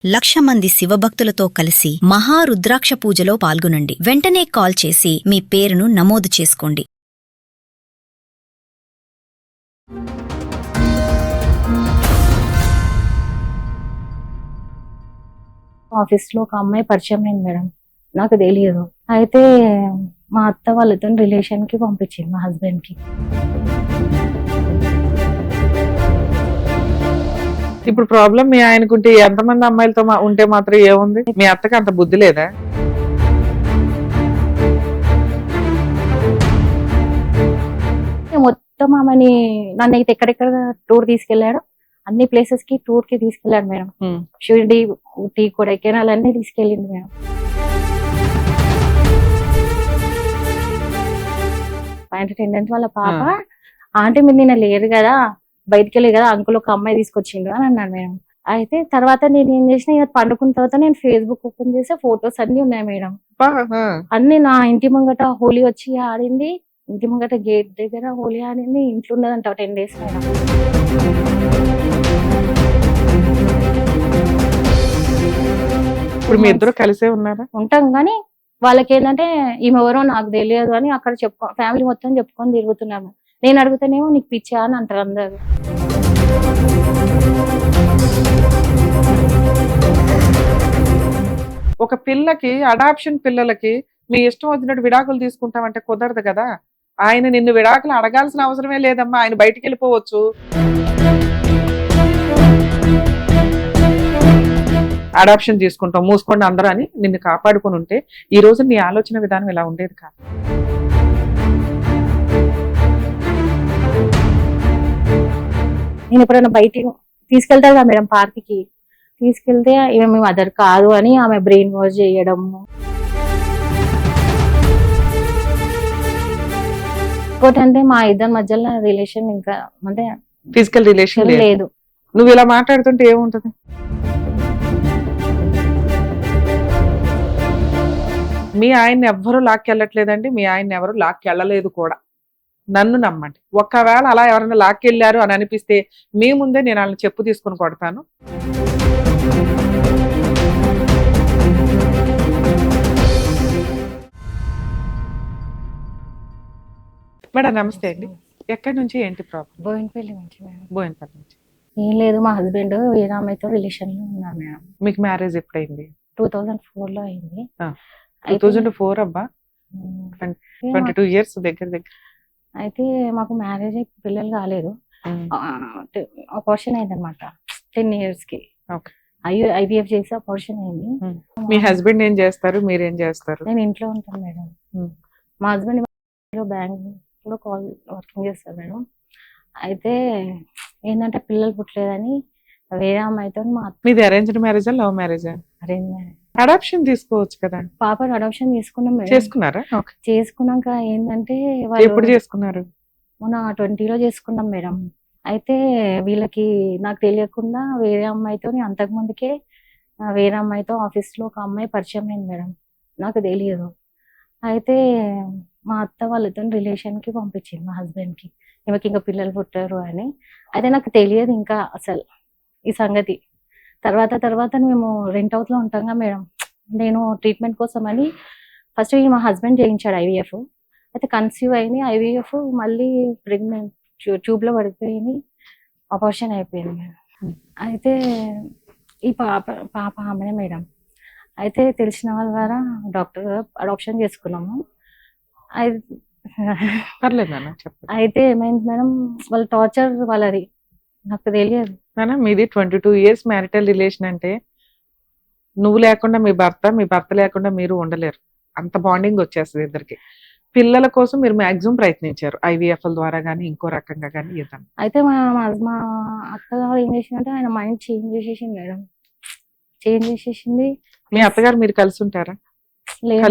1,00,000 మంది శివభక్తులతో కలిసి మహారుద్రాక్ష పూజలో పాల్గొనండి. వెంటనే కాల్ చేసి మీ పేరును నమోదు చేసుకోండి. ఆఫీస్లో ఒక అమ్మాయి పరిచయం అయింది మేడం. నాకు తెలియదు. అయితే మా అత్త వాళ్ళతో రిలేషన్కి పంపించింది మా హస్బెండ్కి. ఇప్పుడు ప్రాబ్లం మీ ఆయనకుంటే ఎంతమంది అమ్మాయిలతో ఉంటే మాత్రం ఏముంది? మీ అత్తకి అంత బుద్ధి లేదా? మొత్తం ఆమెని నన్ను అయితే ఎక్కడెక్కడ టూర్ తీసుకెళ్లాడు, అన్ని ప్లేసెస్ కి టూర్ కి తీసుకెళ్లాడు మేడం. షిరిడి, ఊటీ, కొడైకెనాల్ అన్ని తీసుకెళ్ళింది మేడం. పాయింట్ ఏంటంటే వాళ్ళ పాప ఆంటీ మీరు నిన్న లేరు కదా, బయటికి వెళ్ళి కదా అంకుల్ ఒక అమ్మాయి తీసుకొచ్చిండు అని అన్నాడు మేడం. అయితే తర్వాత నేను ఏం చేసిన, ఇక పండుకున్న తర్వాత నేను ఫేస్బుక్ ఓపెన్ చేస్తే ఫొటోస్ అన్ని ఉన్నాయి మేడం. అన్ని నా ఇంటి ముంగట హోలీ వచ్చి ఆడింది, ఇంటి ముంగట గేట్ దగ్గర హోలీ ఆడింది, ఇంట్లో ఉన్నదంట 10 days మేడం. ఇప్పుడు మీ ఇద్దరు కలిసే ఉన్నారా? ఉంటాం కానీ వాళ్ళకి ఏంటంటే ఈమె ఎవరో నాకు తెలియదు అని అక్కడ ఫ్యామిలీ మొత్తం చెప్పుకొని తిరుగుతున్నాము. నేను అడుగుతానేమో నీకు పిచ్చా అని అంటారు అందరు. ఒక పిల్లకి, అడాప్షన్ పిల్లలకి మీ ఇష్టం వచ్చినట్టు విడాకులు తీసుకుంటామంటే కుదరదు కదా. ఆయన నిన్ను విడాకులు అడగాల్సిన అవసరమే లేదమ్మా, ఆయన బయటికి వెళ్ళిపోవచ్చు. అడాప్షన్ తీసుకుంటాం మూసుకోండి అందరూ అని నిన్ను కాపాడుకుని ఉంటే ఈ రోజు నీ ఆలోచన విధానం ఇలా ఉండేది కాదు. నేను ఎప్పుడైనా బయటికి తీసుకెళ్తారు కదా మేడం పార్క్కి, తీసుకెళ్తే ఈమె మీ మదర్ కాదు అని ఆమె బ్రెయిన్ వాష్ చేయడం. ఇంకోటంటే మా ఇద్దరి మధ్యలో రిలేషన్ ఇంకా అంటే ఫిజికల్ రిలేషన్ లేదు. నువ్వు ఇలా మాట్లాడుతుంటే ఏముంటది? మీ ఆయన్ని ఎవ్వరూ లాక్కెళ్ళట్లేదండి, మీ ఆయన్ని ఎవరు లాక్కెళ్ళలేదు కూడా. నన్ను నమ్మండి. ఒకవేళ అలా ఎవరైనా లాక్కెళ్ళారు అని అనిపిస్తే మీ ముందే నేను వాళ్ళని చెప్పు తీసుకుని కొడతాను. మేడం నమస్తే అండి. ఎక్కడి నుంచి ఏంటి ప్రాబ్లం? బోయినపల్లి నుంచి మేడం. బోయినపల్లి నుంచి. ఏం లేదు, మా హస్బెండ్ వేరే అమ్మాయితో రిలేషన్ లో ఉన్నారు మేడం. మీకు మ్యారేజ్ ఎప్పుడైంది? 2004 లో అయింది. 2004 అబ్బా, 22 years దగ్గర దగ్గర. అయితే మాకు మ్యారేజ్ అయి పిల్లలు కాలేదు, అబార్షన్ అయింది అనమాట 10 years కి. IVF చేసి అబార్షన్ అయింది. మీ హస్బెండ్ ఏం చేస్తారు, మీరేం చేస్తారు? నేను ఇంట్లో ఉంటాను మేడం. మా హస్బెండ్ బ్యాంక్ లో వర్కింగ్ చేస్తారు మేడం. అయితే ఏంటంటే పిల్లలు పుట్టలేదని వేరే అమ్మాయితో మీది అరేంజ్డ్ మ్యారేజా లవ్ మ్యారేజా? Arrange marriage. అడాప్షన్ తీసుకోవచ్చు కదా. పాపని అడాప్షన్ తీసుకున్నాం మేడం. చేసుకున్నారా? చేసుకున్నాక ఏంటంటే ఎప్పుడు చేసుకున్నారు? మొన్న 20లో చేసుకున్నాం మేడం. అయితే వీళ్ళకి నాకు తెలియకుండా వేరే అమ్మాయితో, అంతకు ముందుకే వేరే అమ్మాయితో ఆఫీస్ లో ఒక అమ్మాయి పరిచయం అయింది మేడం. నాకు తెలియదు. అయితే మా అత్త వాళ్ళతో రిలేషన్ కి పంపించింది మా హస్బెండ్ కి, ఈమెకి ఇంకా పిల్లలు పుట్టారు అని. అయితే నాకు తెలియదు ఇంకా అసలు ఈ సంగతి. తర్వాత మేము రెంట్ హౌస్ లో ఉంటాంగా మేడం. నేను ట్రీట్మెంట్ కోసం అని ఫస్ట్ మా హస్బెండ్ చేయించాడు IVF. అయితే కన్సీవ్ అయింది. IVF మళ్ళీ ప్రెగ్నెంట్ ట్యూబ్ లో పడిపోయింది, అబార్షన్ అయిపోయింది మేడం. అయితే ఈ పాప ఆమెనే మేడం. అయితే తెలిసిన వాళ్ళ ద్వారా డాక్టర్ అడాప్షన్ చేసుకున్నాము. అయితే ఏమైంది మేడం, వాళ్ళ టార్చర్ వాళ్ళది నాకు తెలియదు. మీది 22 years మ్యారిటల్ రిలేషన్ అంటే నువ్వు లేకుండా మీ భర్త లేకుండా మీరు ఉండలేరు. అంత బాండింగ్ వచ్చేస్తుంది ఇద్దరికి. పిల్లల కోసం మీరు మాక్సిమం ప్రయత్నించారు IVF ద్వారా గానీ ఇంకో రకంగా గానీ ఏదన్నా. అయితే మా అత్తగారు ఏం చేసిందంటే ఆయన మైండ్ చేంజ్ చేసేసింది మేడం. చేంజ్ చేసేసింది. మీ అత్తగారు మీరు కలిసి ఉంటారా? లేదు,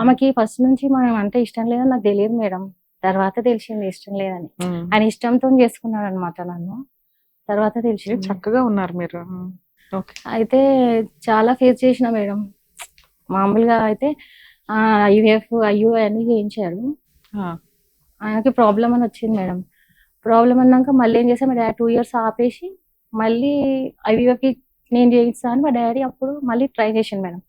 ఆమెకి ఫస్ట్ నుంచి మనం అంటే ఇష్టం లేదని నాకు తెలియదు మేడం. తర్వాత తెలిసింది ఇష్టం లేదని. ఆయన ఇష్టంతో చేసుకున్నాడు అనమాట నన్ను. తర్వాత తెలిసింది. చక్కగా ఉన్నారు మీరు. అయితే చాలా ఫేస్ చేసిన మేడం. మామూలుగా అయితే IVF అన్ని చేయించారు. ఆయనకి ప్రాబ్లం అని వచ్చింది మేడం. ప్రాబ్లం అన్నాక మళ్ళీ ఏం చేసాం, 2 years ఆపేసి మళ్ళీ IVF కి నేను చేయిస్తాను మా డాడీ అప్పుడు మళ్ళీ ట్రై చేసిండు మేడం.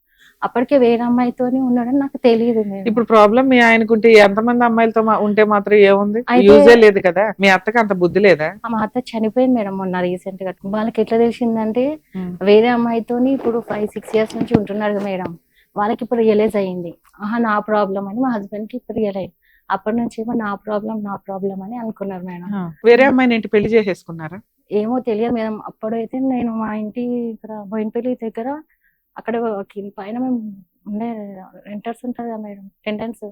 అప్పటికే వేరే అమ్మాయితోని ఉన్నాడని నాకు తెలియదు మేడం. ఇప్పుడు ప్రాబ్లం మీ ఆయనకుంటే ఎంతమంది అమ్మాయిలతో ఉంటే మాత్రం ఏముంది, అయితే- యూజే లేదు కదా. మీ అత్తకి అంత బుద్ధి లేదా? మా అత్త చనిపోయింది మేడం మొన్న రీసెంట్ గా. వాళ్ళకి ఎట్లా తెలిసిందంటే ఉమ్. వేరే అమ్మాయితోని ఇప్పుడు 5-6 years నుంచి ఉంటున్నారు కదా మేడం. వాళ్ళకి ఇప్పుడు రియలైజ్ అయ్యింది, ఆహా నా ప్రాబ్లం అని. మా హస్బెండ్ కి ఇప్పుడు రియలైజ్. అప్పటి నుంచి ఏమో నా ప్రాబ్లం అని అనుకున్నారు మేడం. వేరే అమ్మాయిని ఏంటి పెళ్లి చేసేసుకున్నారా? ఏమో తెలియదు మేడం. అప్పుడైతే నేను మా ఇంటి ఇక్కడ బోయినపల్లి దగ్గర అక్కడ పైన మేము ఉండే రెంటర్స్ ఉంటారు కదా మేడం, టెండెన్స్.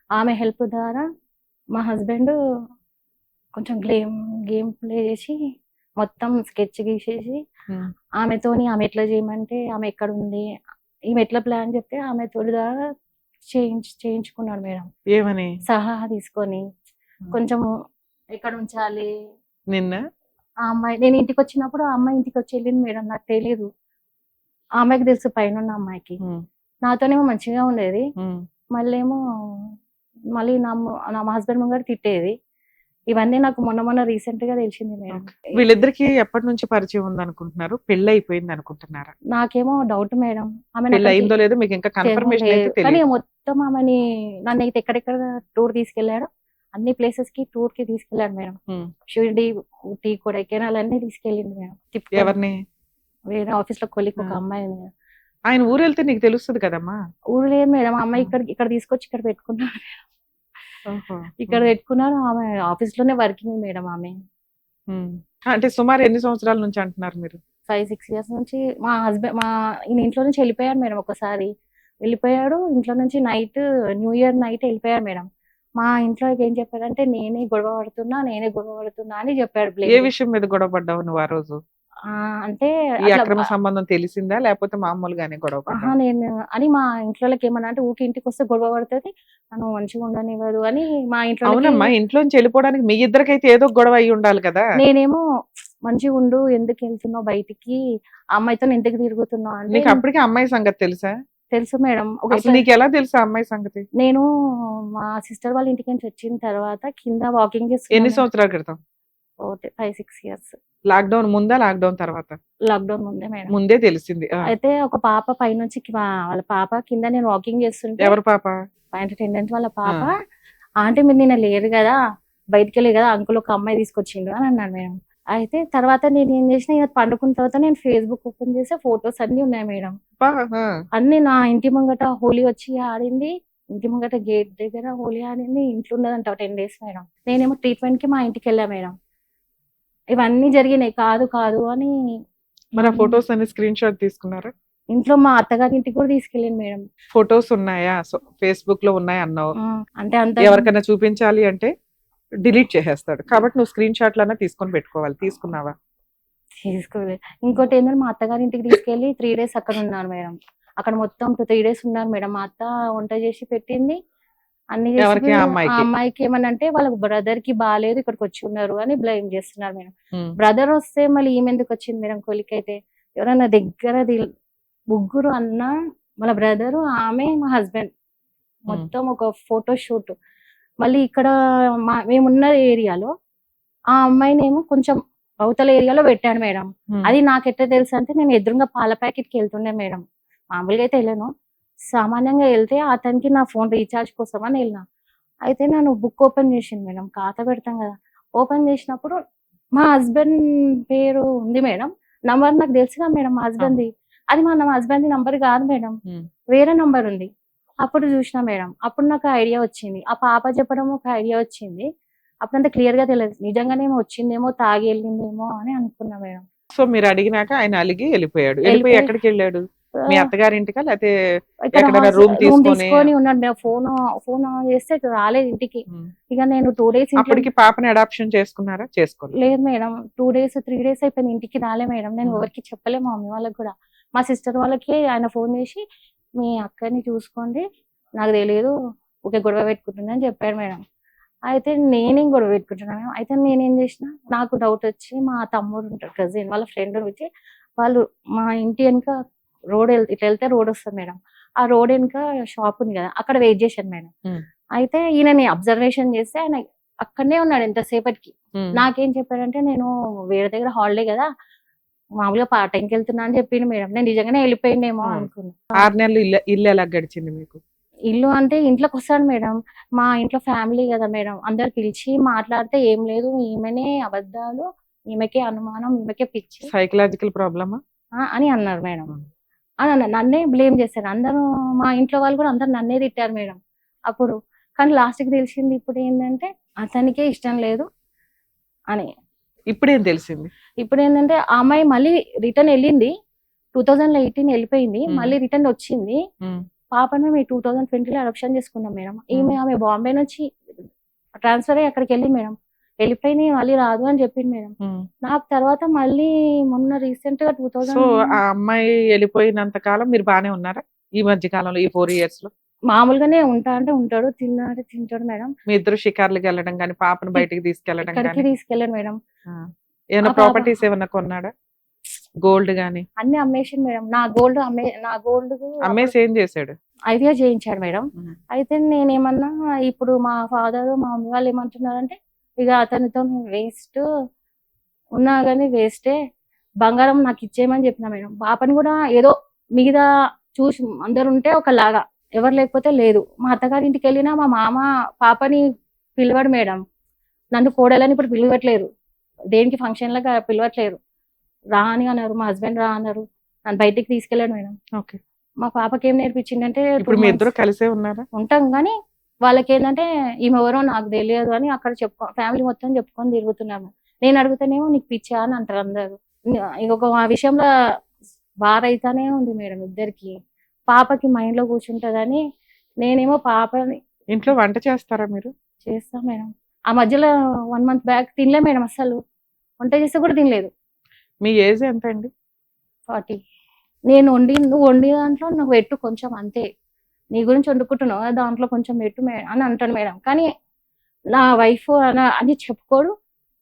ఆమె హెల్ప్ ద్వారా మా హస్బెండ్ కొంచెం గేమ్ ప్లే చేసి మొత్తం స్కెచ్ గీసేసి ఉమ్. ఆమెతోని, ఆమె ఎట్లా చేయమంటే ఆమె ఎక్కడ ఉంది, ఈమె ఎట్లా ప్లాన్ చెప్తే ఆమె తోటి ద్వారా చేయించుకున్నాడు మేడం. ఏమని? సహా తీసుకొని కొంచెం ఎక్కడ ఉంచాలి నిన్న ఆ అమ్మాయి. నేను ఇంటికి వచ్చినప్పుడు ఆ అమ్మాయి ఇంటికి వచ్చి వెళ్ళింది మేడం, నాకు తెలియదు. ఆ అమ్మాయికి తెలుసు, పైన ఉన్న అమ్మాయికి. నాతోనేమో మంచిగా ఉండేది, మళ్ళీ నా హస్బెండ్ ముంగర తిట్టేది. ఇవన్నీ నాకు మొన్న రీసెంట్ గా తెలిసింది మేడం. వీళ్ళిద్దరికి ఎప్పటి నుంచి పరిచయం ఉంది అనుకుంటున్నారు? పెళ్లి అయిపోయింది అనుకుంటున్నారా? నాకేమో డౌట్ మేడం, ఆమె పెళ్లి అయిందో లేదో మీకు ఇంకా కన్ఫర్మేషన్ అయితే కానీ తెలియదు. మొత్తం ఆమెని నన్ను అయితే ఎక్కడెక్కడ టూర్ తీసుకెళ్లాడు, అన్ని ప్లేసెస్ కి టూర్ కి తీసుకెళ్లాడు మేడం. షిరిడి, ఊటీ, కొడైకెనాల్ అన్ని తీసుకెళ్ళింది మేడం. ఎవరిని? వేరే ఆఫీస్ లో కొలిక్ ఒక అమ్మాయి. ఆయన ఊరు వెళ్తే నీకు తెలుస్తుంది కదమ్మా. ఊరు లేదు మేడం, అమ్మాయి ఇక్కడ తీసుకొచ్చి ఇక్కడ పెట్టుకున్నాడు. ఇక్కడ పెట్టుకున్నారు. ఆమె ఆఫీస్ లోనే వర్కింగ్ మేడం ఆమె. అంటే సుమారు ఎన్ని సంవత్సరాల నుంచి అంటున్నారు మీరు? 5-6 years నుంచి. మా హస్బెండ్ ఈయన ఇంట్లో నుంచి వెళ్ళిపోయాడు మేడం. ఒకసారి వెళ్ళిపోయాడు ఇంట్లో నుంచి. న్యూ ఇయర్ నైట్ వెళ్ళిపోయాడు మేడం. మా ఇంట్లో ఏం చెప్పాడంటే నేనే గొడవ పడుతున్నా అని చెప్పాడు. ఏ విషయం మీద గొడవ పడ్డావు నువ్వు ఆ రోజు? అంటే ఈ అక్రమ సంబంధం తెలిసిందా లేకపోతే మామూలుగానే గొడవ పడ్డావా? నేను అని మా ఇంట్లోకి ఏమన్నా అంటే ఊకి ఇంటికి వస్తే గొడవ పడుతుంది, నన్ను మంచిగా ఉండనివ్వదు అని మా ఇంట్లో. అవునమ్మా, ఇంట్లోంచి వెళ్ళిపోవడానికి మీ ఇద్దరికైతే ఏదో గొడవ అయి ఉండాలి కదా. నేనేమో మంచిగా ఉండు, ఎందుకు వెళ్తున్నావు బయటికి, అమ్మాయితో ఎందుకు తిరుగుతున్నావు అంటే. నీకు అప్పటికే అమ్మాయి సంగతి తెలుసా? తెలుసు మేడం. అసలు నీకు ఎలా తెలుసు అమ్మాయి సంగతి? నేను మా సిస్టర్ వాళ్ళ ఇంటికి నుంచి వచ్చిన తర్వాత కింద వాకింగ్ చేస్తాను. ఎన్ని సంవత్సరాల క్రితం? 5-6 years. లాక్డౌన్ ముందా లాక్డౌన్ తర్వాత? లాక్డౌన్ ముందే మేడం. ముందే తెలిసింది. అయితే ఒక పాప పైనుంచి వాళ్ళ పాప కింద నేను వాకింగ్ చేస్తుంటే. ఎవరు పాప? పైన టెండెన్స్ వాళ్ళ పాప. ఆంటీ మీరు నిన్న లేరు కదా, బయటికి వెళ్ళి కదా, అంకుల్ ఒక అమ్మాయి తీసుకొచ్చిండు అని అన్నాడు మేడం. అయితే తర్వాత నేను ఏం చేసిన, పండుకున్న తర్వాత నేను ఫేస్బుక్ ఓపెన్ చేస్తే ఫొటోస్ అన్ని ఉన్నాయి మేడం. అన్ని నా ఇంటి ముంగట హోలీ వచ్చి ఆడింది, ఇంటి ముంగట గేట్ దగ్గర హోలీ ఆడింది. ఇంట్లో ఉన్నదంట 10 days మేడం. నేనేమో ట్రీట్మెంట్ కి మా ఇంటికి వెళ్ళా మేడం. ఇవన్నీ జరిగినాయి. కాదు అని. మరి ఆ ఫొటోస్ అన్ని స్క్రీన్ షాట్ తీసుకున్నారా? ఇంట్లో మా అత్తగారి ఇంటికి కూడా తీసుకెళ్ళాను మేడం. ఫొటోస్ ఉన్నాయా? ఫేస్బుక్ లో ఉన్నాయి అన్నావు. అంటే అంత ఎవరికైనా చూపించాలి అంటే డిలీట్ చేసేస్తాడు, కాబట్టి నువ్వు స్క్రీన్ షాట్ లన్నా తీసుకొని పెట్టుకోవాలి. తీసుకున్నావా? తీసుకోలేదు. ఇంకోటి ఏంటంటే మా అత్తగారి ఇంటికి తీసుకెళ్లి 3 days అక్కడ ఉన్నాను మేడం. అక్కడ మొత్తం 3 days ఉన్నాను మేడం. మా అత్త వంట చేసి పెట్టింది, అన్ని చేసి. ఆ అమ్మాయికి ఏమనంటే వాళ్ళ బ్రదర్ కి బాగాలేదు, ఇక్కడికి వచ్చి ఉన్నారు అని బ్లేమ్ చేస్తున్నారు మేడం. బ్రదర్ వస్తే మళ్ళీ ఈమె ఎందుకు వచ్చింది మేడం కొలికైతే? ఎవరైనా దగ్గర ముగ్గురు అన్న, వాళ్ళ బ్రదరు, ఆమె, మా హస్బెండ్, మొత్తం ఒక ఫోటో షూట్. మళ్ళీ ఇక్కడ మేమున్న ఏరియాలో ఆ అమ్మాయిని ఏమో కొంచెం అవతల ఏరియాలో పెట్టాడు మేడం. అది నాకు ఎట్లా తెలుసు అంటే, నేను ఎదురుగా పాల ప్యాకెట్ కి వెళ్తుండే మేడం. మామూలుగా అయితే వెళ్ళాను, సామాన్యంగా వెళ్తే అతనికి నా ఫోన్ రీఛార్జ్ కోసం అని వెళ్ళినా. అయితే నన్ను బుక్ ఓపెన్ చేసింది మేడం, ఖాతా పెడతాం కదా. ఓపెన్ చేసినప్పుడు మా హస్బెండ్ పేరు ఉంది మేడం. నంబర్ నాకు తెలుసుగా మేడం మా హస్బెండ్ది. అది మా హస్బెండ్ నంబర్ కాదు మేడం, వేరే నంబర్ ఉంది. అప్పుడు చూసిన మేడం, అప్పుడు నాకు ఐడియా వచ్చింది. ఆ పాప చెప్పడం ఒక ఐడియా వచ్చింది. అప్పుడు అంత క్లియర్ గా తెలియదు, నిజంగానేమో వచ్చిందేమో, తాగి వెళ్ళిందేమో అని అనుకున్నా మేడం. సో మీరు అడిగినాక ఆయన అలిగి వెళ్ళిపోయాడు. వెళ్ళిపోయి ఎక్కడికి వెళ్ళాడు? మీ అత్తగారింటికా లేకపోతే రూమ్ తీసుకొని ఉన్నాడు? ఫోన్ చేస్తే రాలేదు ఇంటికి. ఇక నేను 2 days అప్పటికి పాపని అడాప్షన్ చేసుకున్నారా? చేసుకోలేదు. లేదు మేడం. 2 days 3 days అయిపోయింది, ఇంటికి రాలే మేడం. నేను ఎవరికి చెప్పలేము, మా మమ్మీ వాళ్ళకి కూడా. మా సిస్టర్ వాళ్ళకి ఆయన ఫోన్ చేసి మీ అక్కని చూసుకోండి, నాకు తెలియదు, ఒకే గొడవ పెట్టుకుంటుందని చెప్పాడు మేడం. అయితే నేనేం గొడవ పెట్టుకుంటున్నాను. అయితే నేనేం చేసిన, నాకు డౌట్ వచ్చి మా తమ్ముడు ఉంటాడు, కజిన్ వాళ్ళ ఫ్రెండ్ వచ్చి, వాళ్ళు మా ఇంటి వెనుక రోడ్ ఇట్లా వెళ్తే రోడ్ వస్తుంది మేడం. ఆ రోడ్ వెనుక షాప్ ఉంది కదా, అక్కడ వెయిట్ చేశాను మేడం. అయితే ఈయనని అబ్జర్వేషన్ చేస్తే ఆయన అక్కడనే ఉన్నాడు ఎంతసేపటికి. నాకేం చెప్పాడంటే, నేను వేరే దగ్గర హాలిడే కదా, మామూలుగా పార్ట్ టైంకి వెళ్తున్నా అని చెప్పిండు మేడం. నేను నిజంగానే వెళ్ళిపోయిండేమో ఆ. అనుకున్నా. 6 నెలలు ఇల్లు ఎలా గడిచింది మీకు? ఇల్లు అంటే ఇంట్లోకి వస్తాడు మేడం. మా ఇంట్లో ఫ్యామిలీ కదా మేడం. అందరు పిలిచి మాట్లాడితే ఏం లేదు, ఈమెనే అబద్ధాలు, ఈమెకే అనుమానం, ఈమెకే పిచ్చి సైకలాజికల్ ప్రాబ్లమా? అని అన్నారు మేడం. అని అన్నారు. నన్నే బ్లేమ్ చేశారు అందరూ. మా ఇంట్లో వాళ్ళు కూడా అందరు నన్నే తిట్టారు మేడం అప్పుడు. కానీ లాస్ట్కి తెలిసింది ఇప్పుడు ఏంటంటే అతనికే ఇష్టం లేదు అని. ఇప్పుడేం తెలిసింది? ఇప్పుడు ఏంటంటే ఆ అమ్మాయి మళ్ళీ రిటర్న్ వెళ్ళింది. 2018 వెళ్ళిపోయింది. మళ్ళీ రిటర్న్ వచ్చింది. పాపను మేము 2020లో అడాప్షన్ చేసుకున్నాం మేడం. ఆమె బాంబే నుంచి ట్రాన్స్ఫర్ అయ్యి అక్కడికి వెళ్ళింది మేడం. వెళ్ళిపోయింది, మళ్ళీ రాదు అని చెప్పింది మేడం. నాకు తర్వాత మళ్ళీ మొన్న రీసెంట్ గా సో 2000 ఆ అమ్మాయి వెళ్ళిపోయినంత కాలం మీరు బానే ఉన్నారా ఈ మధ్య కాలంలో, ఈ 4 years లో? మామూలుగానే ఉంటా అంటే ఉంటాడు, తిన్నా అంటే తింటాడు మేడం. మీ ఇద్దరు షికార్లకు వెళ్ళడం కానీ, పాపను బయటికి తీసుకెళ్లడం ఇక్కడికి కానీ, తీసుకెళ్ళాడు మేడం. ఏమైనా ఆ పాప ప్రాపర్టీస్ ఏమన్నా కొన్నాడా? గోల్డ్ గానీ? అన్ని అమ్మేసింది మేడం. నా గోల్డ్ అమ్మేసి ఏం చేశాడు? ఐవీఎఫ్ చేయించాడు మేడం. అయితే నేనేమన్నా ఇప్పుడు మా ఫాదర్ మా మమ్మీ వాళ్ళు ఏమంటున్నారంటే ఇక అతనితో వేస్ట్, ఉన్నా కానీ వేస్టే, బంగారం నాకు ఇచ్చేయమని చెప్పిన మేడం. పాపని కూడా ఏదో మీద చూసి అందరు ఉంటే ఒకలాగా, ఎవరు లేకపోతే లేదు. మా అత్తగారి ఇంటికి వెళ్ళినా మా మామ పాపని పిలవడు మేడం. నన్ను కోడలని ఇప్పుడు పిలవట్లేరు, దేనికి ఫంక్షన్లకు పిలవట్లేరు. రా అని అన్నారు, మా హస్బెండ్ రా అన్నారు, నన్ను బయటికి తీసుకెళ్ళాడు మేడం. ఓకే. మా పాపకి ఏం నేర్పించిందంటే ఇప్పుడు మీ ఇద్దరు కలిసే ఉన్నారా? ఉంటాం కానీ వాళ్ళకి ఏంటంటే ఈమె ఎవరో నాకు తెలియదు అని అక్కడ ఫ్యామిలీ మొత్తం చెప్పుకొని తిరుగుతున్నాము. నేను అడుగుతానేమో నీకు పిచ్చా అని అంటారు అందరు. ఇంకొక విషయంలో వారైతానే ఉంది మేడం ఇద్దరికి. పాపకి మైండ్ లో కూర్చుంటదని నేనేమో పాపని ఇంట్లో వంట చేస్తారా మీరు? చేస్తా మేడం. ఆ మధ్యలో 1 month బ్యాక్ తినలే మేడం, అసలు వంట చేస్తే కూడా తినలేదు. మీ ఏజ్ ఎంత అండి? 40. నేను నువ్వు వండి దాంట్లో నువ్వు పెట్టు కొంచెం అంతే, నీ గురించి వండుకుంటున్నావు కదా, దాంట్లో కొంచెం పెట్టు అని అంటాను మేడం. కానీ నా వైఫ్ అని చెప్పుకోడు.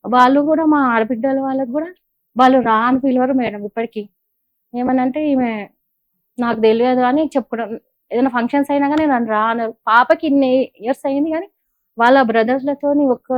వాళ్ళు కూడా మా ఆడబిడ్డల వాళ్ళకి కూడా వాళ్ళు రా అని పిలవరు మేడం ఇప్పటికీ. ఏమనంటే ఈమె నాకు తెలియదు అని చెప్పుకోవడం. ఏదైనా ఫంక్షన్స్ అయినా కానీ నన్ను రా అన్నారు. పాపకి ఇన్ని ఇయర్స్ అయింది కానీ వాళ్ళ బ్రదర్స్లతోని ఒక్క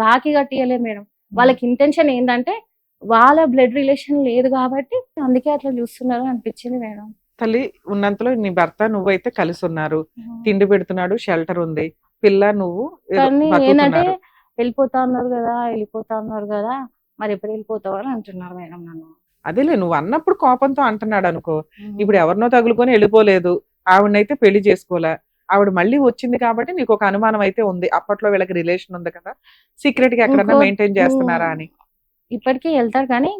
రాఖీ కట్టియలేదు మేడం. వాళ్ళకి ఇంటెన్షన్ ఏంటంటే వాళ్ళ బ్లడ్ రిలేషన్ లేదు కాబట్టి అందుకే అట్లా చూస్తున్నారు అనిపించింది మేడం. తల్లి ఉన్నంతలో నీ భర్త నువ్వైతే కలిసి ఉన్నారు, తిండి పెడుతున్నాడు, షెల్టర్ ఉంది, పిల్ల నువ్వు ఏదో కానీ ఏంటంటే బతుకుతున్నారు. వెళ్ళిపోతా అన్నారు కదా, మరి ఎప్పుడు వెళ్ళిపోతావు అని అంటున్నారు మేడం నన్ను. అదేలే, నువ్వు అన్నప్పుడు కోపంతో అంటున్నాడు అనుకో. ఇప్పుడు ఎవరినో తగులుకొని వెళ్ళిపోలేదు, ఆవిడనైతే పెళ్లి చేసుకోలే, ఆవిడ మళ్ళీ వచ్చింది కాబట్టి నీకు ఒక అనుమానం అయితే ఉంది, అప్పట్లో వీళ్ళకి రిలేషన్ ఉంది కదా, సీక్రెట్ గా ఎక్కడన్నా మెయింటైన్ చేస్తున్నారా అని. ఇప్పటికీ వెళ్తారు కానీ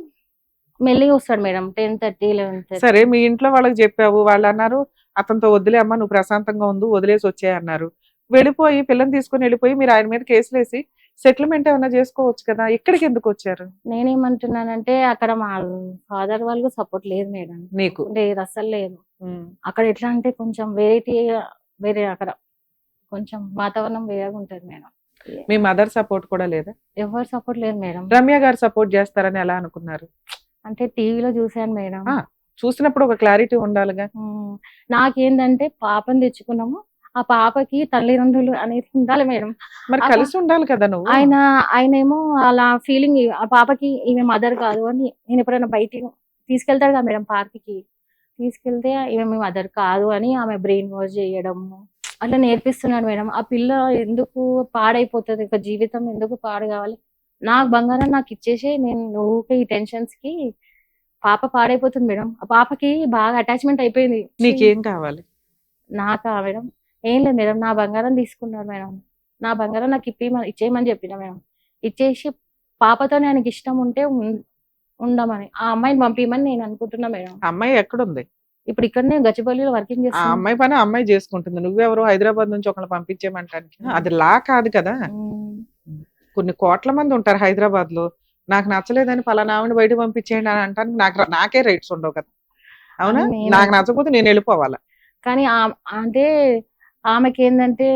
మెల్లిగా వస్తాడు మేడం. 10:30, 11:30. సరే, మీ ఇంట్లో వాళ్ళకి చెప్పావు, వాళ్ళు అన్నారు అతనితో వదిలే అమ్మా, నువ్వు ప్రశాంతంగా ఉండు, వదిలేసి వచ్చాయి అన్నారు. వెళ్ళిపోయి పిల్లని తీసుకుని వెళ్ళిపోయి మీరు ఆయన మీద కేసులు వేసి సెటిల్మెంట్ ఏమన్నా చేసుకోవచ్చు కదా, ఇక్కడికి ఎందుకు వచ్చారు? నేనేమంటున్నానంటే అక్కడ మా ఫాదర్ వాళ్ళకు సపోర్ట్ లేదు మేడం. నీకు లేదు, అస్సలు లేదు. అక్కడ ఎట్లా అంటే కొంచెం వేరే అక్కడ కొంచెం వాతావరణం వేరేగా ఉంటది మేడం. మీ మదర్ సపోర్ట్ కూడా లేదా? ఎవరు సపోర్ట్ లేదు మేడం. రమ్య గారు సపోర్ట్ చేస్తారని ఎలా అనుకున్నారు? అంటే టీవీలో చూసాను మేడం. చూసినప్పుడు ఒక క్లారిటీ ఉండాలిగా. నాకేందంటే పాపని తెచ్చుకున్నాము, ఆ పాపకి తల్లిదండ్రులు అనేది ఉండాలి మేడం. మరి కలిసి ఉండాలి కదా నువ్వు. ఆయనేమో అలా ఫీలింగ్ ఆ పాపకి ఈమె మదర్ కాదు అని. నేను ఎప్పుడైనా బయటికి తీసుకెళ్తాడు కదా మేడం, పార్క్కి తీసుకెళ్తే ఈమె మీ మదర్ కాదు అని ఆమె బ్రెయిన్ వాష్ చేయడము అట్లా నేర్పిస్తున్నాడు మేడం. ఆ పిల్ల ఎందుకు పాడైపోతుంది, ఒక జీవితం ఎందుకు పాడు కావాలి? నాకు బంగారం నాకు ఇచ్చేసి నేను ఊరికే ఈ టెన్షన్స్ కి పాప పాడైపోతుంది మేడం. ఆ పాపకి బాగా అటాచ్మెంట్ అయిపోయింది. నీకేం కావాలి? నాకా మేడం? ఏం లేదు మేడం, నా బంగారం తీసుకున్నాడు మేడం. నా బంగారం నాకు ఇచ్చేయమని చెప్పిన మేడం. ఇచ్చేసి పాపతో ఆయనకి ఇష్టం ఉంటే ఉండమని, ఆ అమ్మాయిని పంపించమని నేను అనుకుంటున్నా మేడం. అమ్మాయి ఎక్కడుంది? ఇప్పుడు ఇక్కడనే గచ్చిబౌలిలో వర్కింగ్ ఆ చేస్తాను. అమ్మాయి పని అమ్మాయి చేసుకుంటుంది, నువ్వెవరు హైదరాబాద్ నుంచి ఒకళ్ళు పంపించేయమంటానికి? అది లా కాదు కదా. కొన్ని కోట్ల మంది ఉంటారు హైదరాబాద్ లో, నాకు నచ్చలేదని పలానా ఆవిడ బయట పంపించేయండి అని అంటానికి నాకే రైట్స్ ఉండవు కదా, అవునా? నాకు నచ్చకపోతే నేను వెళ్ళిపోవాలా? కానీ అంటే ఆమెకి ఏంటంటే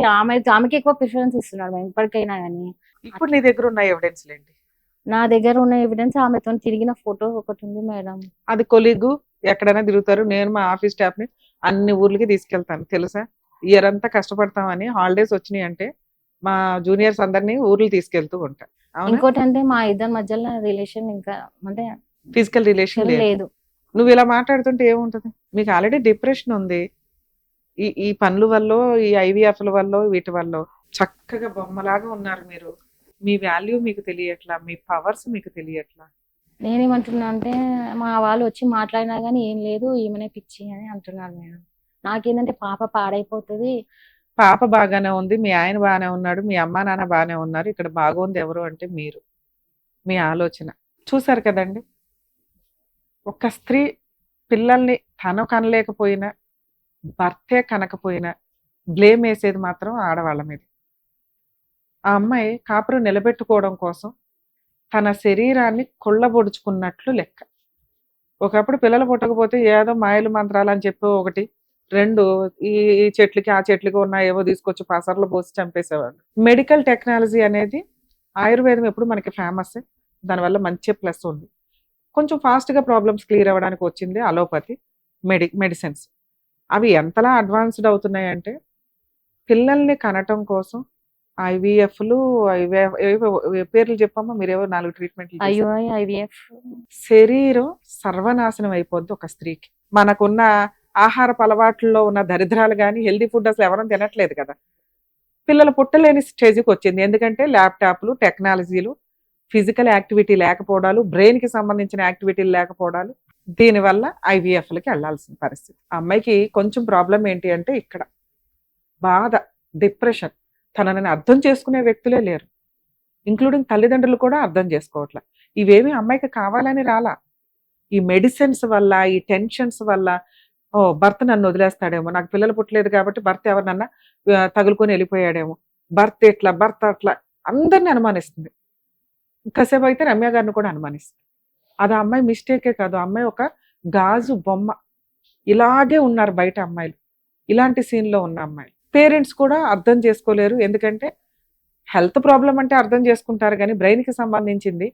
ఆమెకి ఎక్కువ ప్రిఫరెన్స్ ఇస్తున్నాడు మేము ఇప్పటికైనా కానీ. ఇప్పుడు నీ దగ్గర ఉన్న ఎవిడెన్స్ ఏంటి? నా దగ్గర ఉన్న ఎవిడెన్స్ ఆమెతో తిరిగిన ఫోటో ఒకటి ఉంది మేడం. అది కొలీగు ఎక్కడైనా తిరుగుతారు, నేను మా ఆఫీస్ స్టాఫ్ ని అన్ని ఊర్లకి తీసుకెళ్తాను తెలుసా. ఇయర్ అంతా కష్టపడతామని హాలిడేస్ వచ్చినాయి అంటే మా జూనియర్స్ అందరినీ ఊర్లు తీసుకెళ్తూ ఉంటా. ఇంకోటి అంటే మా ఇద్దరి మధ్యలో రిలేషన్ ఇంకా అంటే ఫిజికల్ రిలేషన్ లేదు. లేదు. నువ్వు ఇలా మాట్లాడుతుంటే ఏముంటది? మీకు ఆల్రెడీ డిప్రెషన్ ఉంది. ఈ పనుల వల్ల, ఈ ఐవీఎఫ్ల వల్ల, వీటి వల్ల చక్కగా బొమ్మలాగా ఉన్నారు మీరు. మీ వాల్యూ మీకు తెలియట్లా, మీ పవర్స్ మీకు తెలియట్లా. నేనేమంటున్నా అంటే మా వాళ్ళు వచ్చి మాట్లాడినా కానీ ఏం లేదు, ఈమెనే పిచ్చి అని అంటున్నారు మేడం. నాకేంటంటే పాప పాడైపోతుంది. పాప బాగానే ఉంది, మీ ఆయన బాగానే ఉన్నాడు, మీ అమ్మా నాన్న బాగానే ఉన్నారు. ఇక్కడ బాగుంది ఎవరు అంటే మీరు, మీ ఆలోచన. చూసారు కదండి, ఒక స్త్రీ పిల్లల్ని తను కనలేకపోయినా, భర్తే కనకపోయినా బ్లేమ్ వేసేది మాత్రం ఆడవాళ్ళ మీద. ఆ అమ్మాయి కాపురం నిలబెట్టుకోవడం కోసం తన శరీరాన్ని కొల్లబొడుచుకున్నట్లు లెక్క. ఒకప్పుడు పిల్లలు పుట్టకపోతే ఏదో మాయలు మంత్రాలు అని చెప్పి ఒకటి, రెండు ఈ ఈ చెట్లకి ఆ చెట్లకి ఉన్న ఏవో తీసుకొచ్చి పసర్లు పోసి చంపేసేవాళ్ళు. మెడికల్ టెక్నాలజీ అనేది ఆయుర్వేదం ఎప్పుడు మనకి ఫేమస్, దానివల్ల మంచి ప్లస్ ఉంది. కొంచెం ఫాస్ట్గా ప్రాబ్లమ్స్ క్లియర్ అవ్వడానికి వచ్చింది అలోపతి మెడిసిన్స్. అవి ఎంతలా అడ్వాన్స్డ్ అవుతున్నాయంటే పిల్లల్ని కనటం కోసం ఐవీఎఫ్లు, పేర్లు చెప్పమ్మా, మీరేవో 4 ట్రీట్మెంట్లు. IUI, IVF. శరీరం సర్వనాశనం అయిపోద్ది ఒక స్త్రీకి. మనకున్న ఆహారపు అలవాట్లలో ఉన్న దరిద్రాలు కానీ, హెల్దీ ఫుడ్ అసలు ఎవరూ తినట్లేదు కదా. పిల్లలు పుట్టలేని స్టేజ్కి వచ్చింది. ఎందుకంటే ల్యాప్టాప్లు, టెక్నాలజీలు, ఫిజికల్ యాక్టివిటీ లేకపోవడాలు, బ్రెయిన్కి సంబంధించిన యాక్టివిటీలు లేకపోవడాలు, దీనివల్ల ఐవీఎఫ్లకి వెళ్లాల్సిన పరిస్థితి. ఆ అమ్మాయికి కొంచెం ప్రాబ్లం ఏంటి అంటే ఇక్కడ బాధ, డిప్రెషన్. తనని అర్థం చేసుకునే వ్యక్తులే లేరు, ఇంక్లూడింగ్ తల్లిదండ్రులు కూడా అర్థం చేసుకోవట్లే. ఇవేమి అమ్మాయికి కావాలని రాలా. ఈ మెడిసిన్స్ వల్ల, ఈ టెన్షన్స్ వల్ల, ఓ భర్త నన్ను వదిలేస్తాడేమో, నాకు పిల్లలు పుట్టలేదు కాబట్టి భర్త ఎవరినన్నా తగులుకొని వెళ్ళిపోయాడేమో, భర్త ఇట్లా భర్త అట్లా అందరిని అనుమానిస్తుంది. కాసేపు అయితే రమ్య గారిని కూడా అనుమానిస్తుంది. అది ఆ అమ్మాయి మిస్టేకే కాదు, ఆ అమ్మాయి ఒక గాజు బొమ్మ. ఇలాగే ఉన్నారు బయట అమ్మాయిలు, ఇలాంటి సీన్లో ఉన్న అమ్మాయిలు. పేరెంట్స్ కూడా అర్థం చేసుకోలేరు. ఎందుకంటే హెల్త్ ప్రాబ్లం అంటే అర్థం చేసుకుంటారు కానీ బ్రెయిన్కి సంబంధించింది,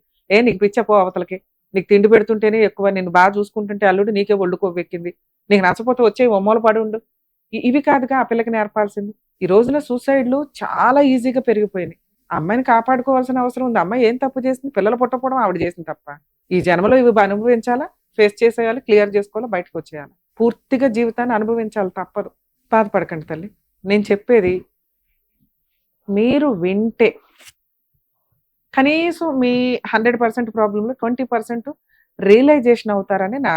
నీకు పిచ్చపో అవతలకి, నీకు తిండి పెడుతుంటేనే ఎక్కువ, నేను బాగా చూసుకుంటుంటే అల్లుడు నీకే ఒళ్ళు కొవ్వెక్కింది, నీకు నచ్చపోతే వచ్చే ఒమ్మలు పడి ఉండు, ఇవి కాదుగా ఆ పిల్లకి నేర్పాల్సింది. ఈ రోజున సూసైడ్లు చాలా ఈజీగా పెరిగిపోయినాయి. అమ్మాయిని కాపాడుకోవాల్సిన అవసరం ఉంది. అమ్మాయి ఏం తప్పు చేసింది? పిల్లలు పుట్టకపోవడం ఆవిడ చేసింది తప్ప. ఈ జన్మలో ఇవి అనుభవించాలా, ఫేస్ చేసేయాలి, క్లియర్ చేసుకోవాలి, బయటకు వచ్చేయాలి. పూర్తిగా జీవితాన్ని అనుభవించాలి, తప్పదు. బాధపడకండి తల్లి. నేను చెప్పేది మీరు వింటే కనీసం మీ 100% ప్రాబ్లంలో 20% రియలైజేషన్ అవుతారని నా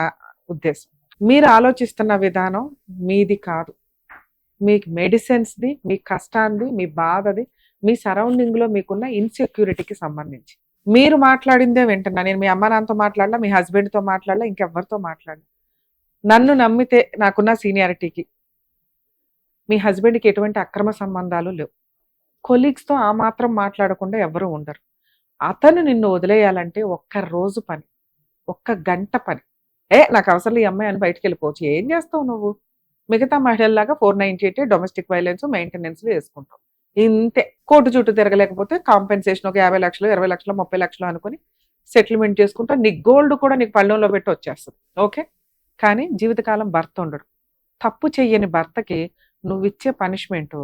ఉద్దేశం. మీరు ఆలోచిస్తున్న విధానం మీది కాదు, మీ మెడిసిన్స్ది, మీ కష్టాన్ని, మీ బాధది, మీ సరౌండింగ్లో మీకున్న ఇన్సెక్యూరిటీకి సంబంధించి. మీరు మాట్లాడిందే వింటున్నా. నేను మీ అమ్మ నాన్నతో మాట్లాడలా, మీ హస్బెండ్తో మాట్లాడలా, ఇంకెవ్వరితో మాట్లాడలా. నన్ను నమ్మితే నాకున్న సీనియారిటీకి మీ హస్బెండ్కి ఎటువంటి అక్రమ సంబంధాలు లేవు. కొలీగ్స్తో ఆ మాత్రం మాట్లాడకుండా ఎవరు ఉండరు. అతను నిన్ను వదిలేయాలంటే ఒక్క రోజు పని, ఒక్క గంట పని. నాకు అవసరం ఈ అమ్మాయి అని బయటకు వెళ్ళిపోవచ్చు. ఏం చేస్తావు నువ్వు? మిగతా మహిళల్లాగా 498 డొమెస్టిక్ వైలెన్స్ మెయింటెనెన్స్లు వేసుకుంటావు, ఇంతే. కోర్టు చుట్టూ తిరగలేకపోతే కాంపెన్సేషన్ ఒక 50 లక్షలు, 20 లక్షలు, 30 లక్షలు అనుకుని సెటిల్మెంట్ చేసుకుంటా. నీ గోల్డ్ కూడా నీకు పళ్ళెంలో పెట్టి వచ్చేస్తుంది, ఓకే. కానీ జీవితకాలం భర్త ఉండడు. తప్పు చెయ్యని భర్తకి నువ్వు ఇచ్చే పనిష్మెంట్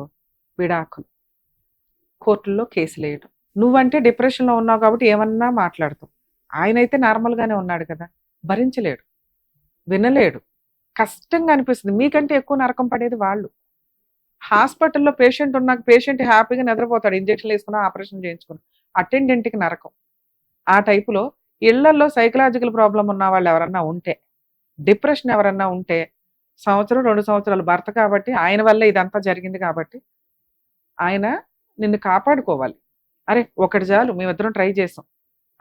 విడాకులు, కోర్టుల్లో కేసులు వేయడం. నువ్వంటే డిప్రెషన్లో ఉన్నావు కాబట్టి ఏమన్నా మాట్లాడుతావు. ఆయనైతే నార్మల్గానే ఉన్నాడు కదా, భరించలేడు, వినలేడు, కష్టంగా అనిపిస్తుంది. మీకంటే ఎక్కువ నరకం పడేది వాళ్ళు. హాస్పిటల్లో పేషెంట్ ఉన్నాక పేషెంట్ హ్యాపీగా నిద్రపోతాడు, ఇంజక్షన్లు వేసుకున్నా, ఆపరేషన్ చేయించుకున్నా. అటెండెంట్కి నరకం. ఆ టైపులో ఇళ్లలో సైకలాజికల్ ప్రాబ్లం ఉన్న వాళ్ళు ఎవరన్నా ఉంటే, డిప్రెషన్ ఎవరన్నా ఉంటే, 1-2 సంవత్సరాలు భర్త కాబట్టి, ఆయన వల్ల ఇదంతా జరిగింది కాబట్టి ఆయన నిన్ను కాపాడుకోవాలి. అరే ఒకటి చాలు, మేమిద్దరం ట్రై చేసాం.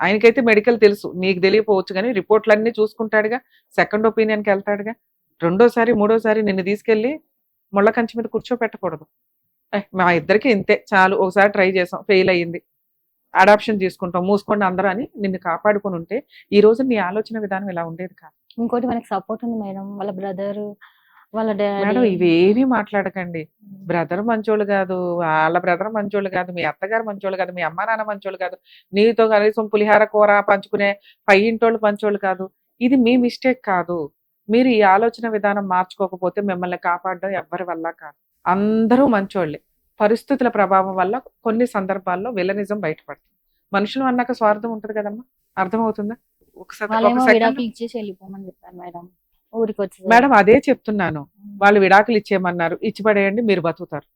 ఆయనకైతే మెడికల్ తెలుసు, నీకు తెలియపోవచ్చు కానీ రిపోర్ట్లన్నీ చూసుకుంటాడుగా, సెకండ్ ఒపీనియన్కి వెళ్తాడుగా. రెండోసారి మూడోసారి నిన్ను తీసుకెళ్ళి ముళ్ళ కంచి మీద కూర్చోపెట్టకూడదు. మా ఇద్దరికి ఇంతే చాలు, ఒకసారి ట్రై చేసాం, ఫెయిల్ అయ్యింది, అడాప్షన్ తీసుకుంటాం, మూసుకోండి అందరూ అని నిన్ను కాపాడుకుని ఉంటే ఈ రోజు నీ ఆలోచన విధానం ఇలా ఉండేది కాదు. ఇంకోటి మనకి సపోర్ట్ ఉంది మేడం, వాళ్ళ బ్రదర్, వాళ్ళ మేడం డాడీ. ఇవేవి మాట్లాడకండి. బ్రదర్ మంచోళ్ళు కాదు, వాళ్ళ బ్రదర్ మంచోళ్ళు కాదు, మీ అత్తగారు మంచోళ్ళు కాదు, మీ అమ్మ నాన్న మంచోళ్ళు కాదు, నీతో కనీసం పులిహార కూర పంచుకునే పై ఇంటోళ్ళు మంచోళ్ళు కాదు. ఇది మీ మిస్టేక్ కాదు. మీరు ఈ ఆలోచన విధానం మార్చుకోకపోతే మిమ్మల్ని కాపాడడం ఎవ్వరి వల్ల కాదు. అందరూ మంచోళ్ళే. పరిస్థితుల ప్రభావం వల్ల కొన్ని సందర్భాల్లో విలనిజం బయటపడుతుంది. మనుషులు అన్నాక స్వార్థం ఉంటుంది కదమ్మా, అర్థమవుతుందా? ఒకసారి ఒక వాళ్ళేమో సెకండ్ విడాకులు ఇచ్చేసి వెళ్ళిపోమని చెప్పారు మేడం. ఊరికి వచ్చి మేడం అదే చెప్తున్నాను. వాళ్ళు విడాకులు ఇచ్చేయమన్నారు, ఇచ్చి పడేయండి, మీరు బతుకుతారు,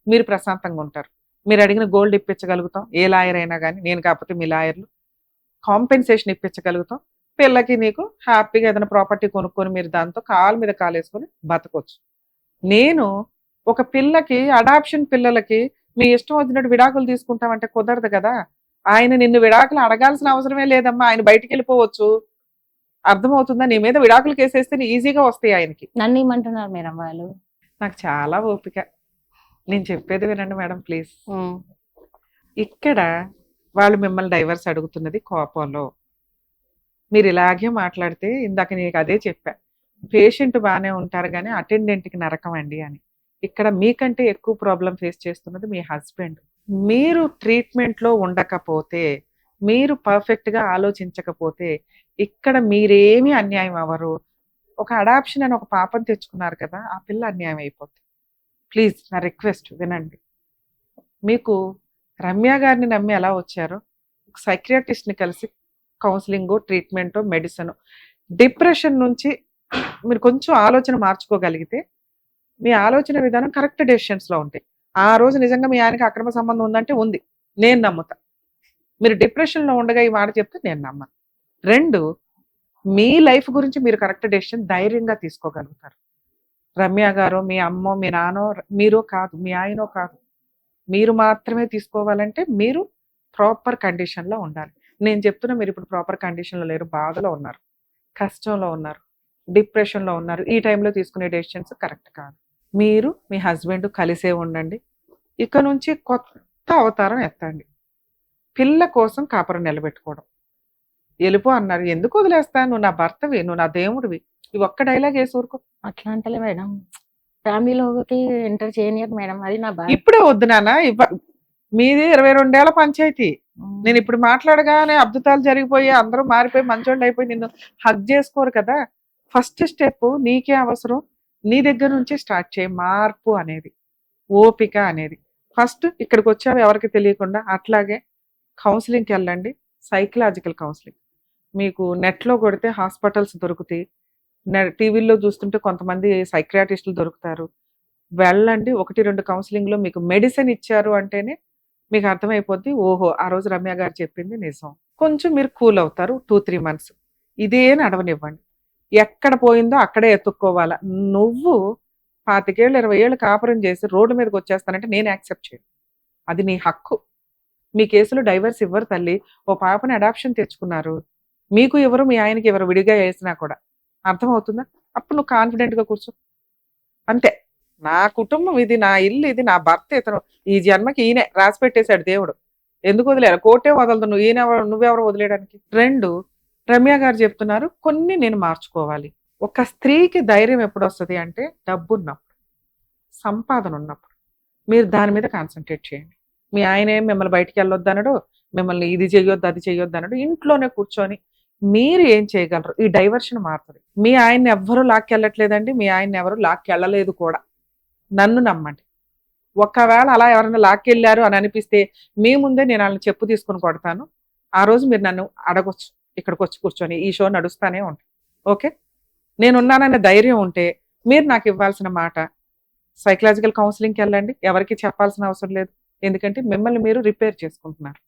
మీరు ప్రశాంతంగా ఉంటారు. మీరు అడిగిన గోల్డ్ ఇప్పించగలుగుతాం, ఏ లాయర్ అయినా కానీ, నేను కాకపోతే మీ లాయర్లు కాంపెన్సేషన్ ఇప్పించగలుగుతాం. పిల్లకి నీకు హ్యాపీగా ఏదైనా ప్రాపర్టీ కొనుక్కొని మీరు దాంతో కాలు మీద కాలేసుకొని బతకొచ్చు. నేను ఒక పిల్లకి అడాప్షన్ పిల్లలకి మీ ఇష్టం వచ్చినట్టు విడాకులు తీసుకుంటామంటే కుదరదు కదా. ఆయన నిన్ను విడాకులు అడగాల్సిన అవసరమే లేదమ్మా, ఆయన బయటికి వెళ్ళిపోవచ్చు. అర్థమవుతుందా? నీ మీద విడాకులు కేసేస్తే ఈజీగా వస్తాయి ఆయనకి. నన్ను ఏమంటున్నారు మేడం వాళ్ళు? నాకు చాలా ఓపిక. నేను చెప్పేది వినండి మేడం ప్లీజ్. ఇక్కడ వాళ్ళు మిమ్మల్ని డైవర్స్ అడుగుతున్నది కోపంలో. మీరు ఇలాగే మాట్లాడితే, ఇందాక నీకు అదే చెప్పా, పేషెంట్ బాగానే ఉంటారు కానీ అటెండెంట్కి నరకం అండి అని. ఇక్కడ మీకంటే ఎక్కువ ప్రాబ్లం ఫేస్ చేస్తున్నది మీ హస్బెండ్. మీరు ట్రీట్మెంట్లో ఉండకపోతే, మీరు పర్ఫెక్ట్గా ఆలోచించకపోతే ఇక్కడ మీరేమీ అన్యాయం అవ్వరు. ఒక అడాప్షన్ అని ఒక పాపను తెచ్చుకున్నారు కదా, ఆ పిల్ల అన్యాయం అయిపోతుంది. ప్లీజ్ నా రిక్వెస్ట్ వినండి. మీకు రమ్య గారిని నమ్మి ఎలా వచ్చారో, సైక్రియాటిస్ట్ని కలిసి కౌన్సిలింగ్, ట్రీట్మెంట్, మెడిసిన్, డిప్రెషన్ నుంచి మీరు కొంచెం ఆలోచన మార్చుకోగలిగితే మీ ఆలోచన విధానం కరెక్ట్ డెసిషన్స్లో ఉంటాయి. ఆ రోజు నిజంగా మీ ఆయనకి అక్రమ సంబంధం ఉందంటే ఉంది, నేను నమ్ముతా. మీరు డిప్రెషన్లో ఉండగా ఈ మాట చెప్తే నేను నమ్మను. 2, మీ లైఫ్ గురించి మీరు కరెక్ట్ డెసిషన్ ధైర్యంగా తీసుకోగలుగుతారు. రమ్య గారో, మీ అమ్మో, మీ నాన్నో, మీరో కాదు, మీ ఆయనో కాదు, మీరు మాత్రమే తీసుకోవాలంటే మీరు ప్రాపర్ కండిషన్లో ఉండాలి. నేను చెప్తున్నా, మీరు ఇప్పుడు ప్రాపర్ కండిషన్లో లేరు, బాధలో ఉన్నారు, కష్టంలో ఉన్నారు, డిప్రెషన్లో ఉన్నారు. ఈ టైంలో తీసుకునే డెసిషన్స్ కరెక్ట్ కాదు. మీరు మీ హస్బెండ్ కలిసే ఉండండి. ఇక నుంచి కొత్త అవతారం ఎత్తండి. పిల్ల కోసం కాపురం నిలబెట్టుకోవడం. వెళ్ళిపో అన్నారు, ఎందుకు వదిలేస్తాను, నువ్వు నా భర్తవి, నువ్వు నా దేవుడివి, ఇవి ఒక్క డైలాగ్ వేసి ఊరుకో. అట్లా అంటలే మేడం, ఫ్యామిలీలోకి ఎంటర్ చేయనియరు మేడం, అది నా బాధ. ఇప్పుడే వద్దు నాన్న, మీది 22 ఏళ్ల పంచాయతీ. నేను ఇప్పుడు మాట్లాడగానే అద్భుతాలు జరిగిపోయి అందరూ మారిపోయి మంచోళ్ళు అయిపోయి నిన్ను హగ్ చేసుకోరు కదా. ఫస్ట్ స్టెప్ నీకే అవసరం, నీ దగ్గర నుంచి స్టార్ట్ చేయి మార్పు అనేది, ఓపిక అనేది. ఫస్ట్ ఇక్కడికి వచ్చావు ఎవరికి తెలియకుండా, అట్లాగే కౌన్సిలింగ్కి వెళ్ళండి, సైకలాజికల్ కౌన్సిలింగ్. మీకు నెట్లో కొడితే హాస్పిటల్స్ దొరుకుతాయి, టీవీల్లో చూస్తుంటే కొంతమంది సైక్రియాటిస్టులు దొరుకుతారు. వెళ్ళండి, 1-2 కౌన్సిలింగ్లో మీకు మెడిసిన్ ఇచ్చారు అంటేనే మీకు అర్థమైపోద్ది, ఓహో ఆ రోజు రమ్య గారు చెప్పింది నిజం. కొంచెం మీరు కూల్ అవుతారు 2-3 months. ఇదే నడవనివ్వండి, ఎక్కడ పోయిందో అక్కడే ఎత్తుక్కోవాలా. నువ్వు 25 ఏళ్ళు 20 ఏళ్ళు కాపురం చేసి రోడ్డు మీదకి వచ్చేస్తానంటే నేను యాక్సెప్ట్ చేయను, అది నీ హక్కు. మీ కేసులో డైవర్స్ ఇవ్వరు తల్లి, ఓ పాపని అడాప్షన్ తెచ్చుకున్నారు, మీకు ఎవరు మీ ఆయనకి ఎవరు విడిగా వేసినా కూడా. అర్థమవుతుందా? అప్పుడు నువ్వు కాన్ఫిడెంట్గా కూర్చో, అంతే. నా కుటుంబం ఇది, నా ఇల్లు ఇది, నా భర్త ఇతను, ఈ జన్మకి ఈయనే రాసి పెట్టేశాడు దేవుడు, ఎందుకు వదిలేరు, కోర్టే వదలదు, నువ్వు నువ్వెవరు వదిలేయడానికి. 2, రమ్య గారు చెప్తున్నారు కొన్ని నేను మార్చుకోవాలి. ఒక స్త్రీకి ధైర్యం ఎప్పుడు వస్తుంది అంటే డబ్బు ఉన్నప్పుడు, సంపాదన ఉన్నప్పుడు. మీరు దాని మీద కాన్సన్ట్రేట్ చేయండి. మీ ఆయన ఏం మిమ్మల్ని బయటికి వెళ్ళొద్దు అనడు, మిమ్మల్ని ఇది చెయ్యొద్దు అది చెయ్యొద్దు అనడు. ఇంట్లోనే కూర్చొని మీరు ఏం చేయగలరు, ఈ డైవర్షన్ మారుతుంది. మీ ఆయన్ని ఎవ్వరూ లాక్కెళ్ళట్లేదండి, మీ ఆయన్ని ఎవరు లాక్కెళ్ళలేదు కూడా, నన్ను నమ్మండి. ఒకవేళ అలా ఎవరైనా లాక్కెళ్ళారు అని అనిపిస్తే మీ ముందే నేను వాళ్ళని చెప్పు తీసుకుని కొడతాను. ఆ రోజు మీరు నన్ను అడగొచ్చు, ఇక్కడికి వచ్చి కూర్చొని ఈ షో నడుస్తానే ఉంటుంది. ఓకే, నేనున్నాననే ధైర్యం ఉంటే మీరు నాకు ఇవ్వాల్సిన మాట, సైకలాజికల్ కౌన్సిలింగ్కి వెళ్ళండి, ఎవరికి చెప్పాల్సిన అవసరం లేదు. ఎందుకంటే మిమ్మల్ని మీరు రిపేర్ చేసుకుంటున్నారు.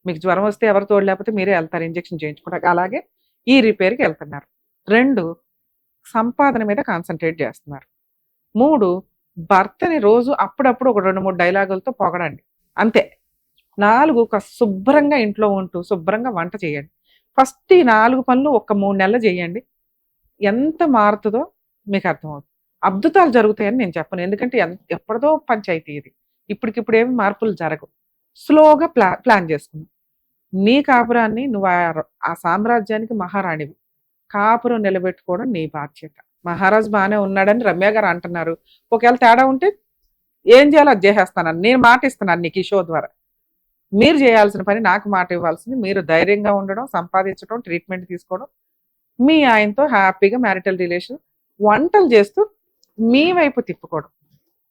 మీకు జ్వరం వస్తే ఎవరు తోడు లేకపోతే మీరే వెళ్తారు ఇంజెక్షన్ చేయించుకోవడానికి, అలాగే ఈ రిపేర్కి వెళ్తున్నారు. 2, సంపాదన మీద కాన్సన్ట్రేట్ చేస్తున్నారు. 3, భర్తని రోజు అప్పుడప్పుడు ఒక 2-3 డైలాగులతో పొగడండి, అంతే. 4, శుభ్రంగా ఇంట్లో ఉంటూ శుభ్రంగా వంట చేయండి. ఫస్ట్ ఈ 4 పనులు ఒక 3 నెలలు చేయండి, ఎంత మారుతుందో మీకు అర్థమవుతుంది. అద్భుతాలు జరుగుతాయని నేను చెప్పను, ఎందుకంటే ఎప్పటిదో పంచాయతీ ఇది, ఇప్పటికిప్పుడు ఏమి మార్పులు జరగవు. స్లోగా ప్లాన్ చేసుకున్నాం. నీ కాపురాన్ని నువ్వు ఆ సామ్రాజ్యానికి మహారాణివి, కాపురం నిలబెట్టుకోవడం నీ బాధ్యత. మహారాజు బాగానే ఉన్నాడని రమ్య గారు అంటున్నారు, ఒకవేళ తేడా ఉంటే ఏం చేయాలో అది చేసేస్తానని నేను మాట ఇస్తున్నాను నీకు ఈ షో ద్వారా. మీరు చేయాల్సిన పని, నాకు మాట ఇవ్వాల్సింది, మీరు ధైర్యంగా ఉండడం, సంపాదించడం, ట్రీట్మెంట్ తీసుకోవడం, మీ ఆయనతో హ్యాపీగా మ్యారిటల్ రిలేషన్, వంటలు చేస్తూ మీ వైపు తిప్పుకోవడం.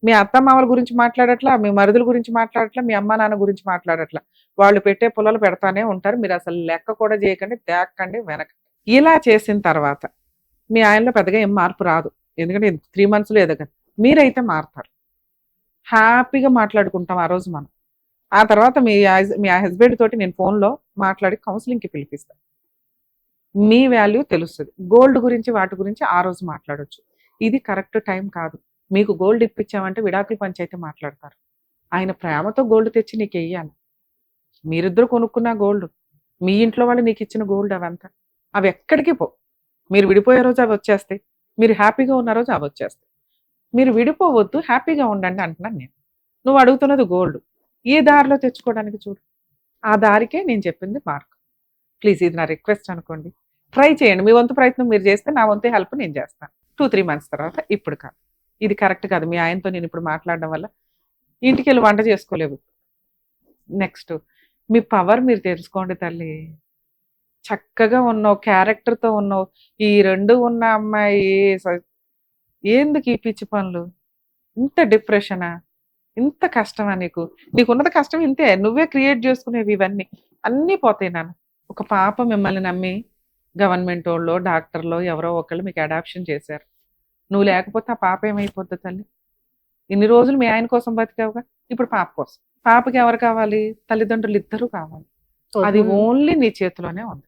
మీ అత్త మామల గురించి మాట్లాడట్లా, మీ మరుదుల గురించి మాట్లాడట్లా, మీ అమ్మ నాన్న గురించి మాట్లాడట్లా. వాళ్ళు పెట్టే పుల్లలు పెడతానే ఉంటారు. మీరు అసలు లెక్క కూడా చేయకండి, తేక్కండి, వెనకండి. ఇలా చేసిన తర్వాత మీ ఆయనలో పెద్దగా ఏం మార్పు రాదు. ఎందుకంటే 3 మంత్స్‌లో ఎదగదు. మీరైతే మారతారు. హ్యాపీగా మాట్లాడుకుంటాం ఆ రోజు మనం. ఆ తర్వాత మీ హస్బెండ్ తోటి నేను ఫోన్‌లో మాట్లాడి కౌన్సిలింగ్‌కి పిలిపిస్తా. మీ వాల్యూ తెలుస్తది. గోల్డ్ గురించి వాటి గురించి ఆ రోజు మాట్లాడొచ్చు. ఇది కరెక్ట్ టైం కాదు. మీకు గోల్డ్ ఇప్పించామంటే విడాకుల పంచాయతీ మాట్లాడతారు. ఆయన ప్రేమతో గోల్డ్ తెచ్చి నీకెయ్యాలి. మీరిద్దరు కొనుక్కున్న గోల్డ్. మీ ఇంట్లో వాళ్ళు నీకిచ్చిన గోల్డ్ అవంతా. అవి ఎక్కడికి పోవు. మీరు విడిపోయే రోజు అవి వచ్చేస్తాయి. మీరు హ్యాపీగా ఉన్న రోజు అవి వచ్చేస్తాయి. మీరు విడిపోవద్దు, హ్యాపీగా ఉండండి అంటున్నాను నేను. నువ్వు అడుగుతున్నది గోల్డ్. ఏ దారిలో తెచ్చుకోవడానికి చూడు. ఆ దారికే నేను చెప్పింది మార్క్. ప్లీజ్ ఇది నా రిక్వెస్ట్ అనుకోండి. ట్రై చేయండి. మీ వంతు ప్రయత్నం మీరు చేస్తే నా వంతు హెల్ప్ నేను చేస్తాను. 2-3 మంత్స్ తర్వాత ఇప్పుడు కాదు. ఇది కరెక్ట్ కాదు. మీ ఆయనతో నేను ఇప్పుడు మాట్లాడడం వల్ల ఇంటికెళ్ళి వంట చేసుకోలేవు. నెక్స్ట్ మీ పవర్ మీరు తెలుసుకోండి తల్లి. చక్కగా ఉన్నావు, క్యారెక్టర్‌తో ఉన్నావు. ఈ 2 ఉన్న అమ్మాయి ఎందుకు ఈ పిచ్చి పనులు? ఇంత డిప్రెషనా? ఇంత కష్టమా నీకు? నీకున్నది కష్టం ఇంతే. నువ్వే క్రియేట్ చేసుకునేవి ఇవన్నీ. అన్నీ పోతాయి నాన్న. ఒక పాప మిమ్మల్ని నమ్మి గవర్నమెంటోళ్ళో, డాక్టర్‌లో ఎవరో ఒకళ్ళు మీకు అడాప్షన్ చేశారు. నువ్వు లేకపోతే ఆ పాప ఏమైపోద్ది తల్లి? ఇన్ని రోజులు మీ ఆయన కోసం బతికావుగా. ఇప్పుడు పాప కోసం. పాపకి ఎవరు కావాలి? తల్లిదండ్రులు ఇద్దరూ కావాలి. అది ఓన్లీ నీ చేతిలోనే ఉంది.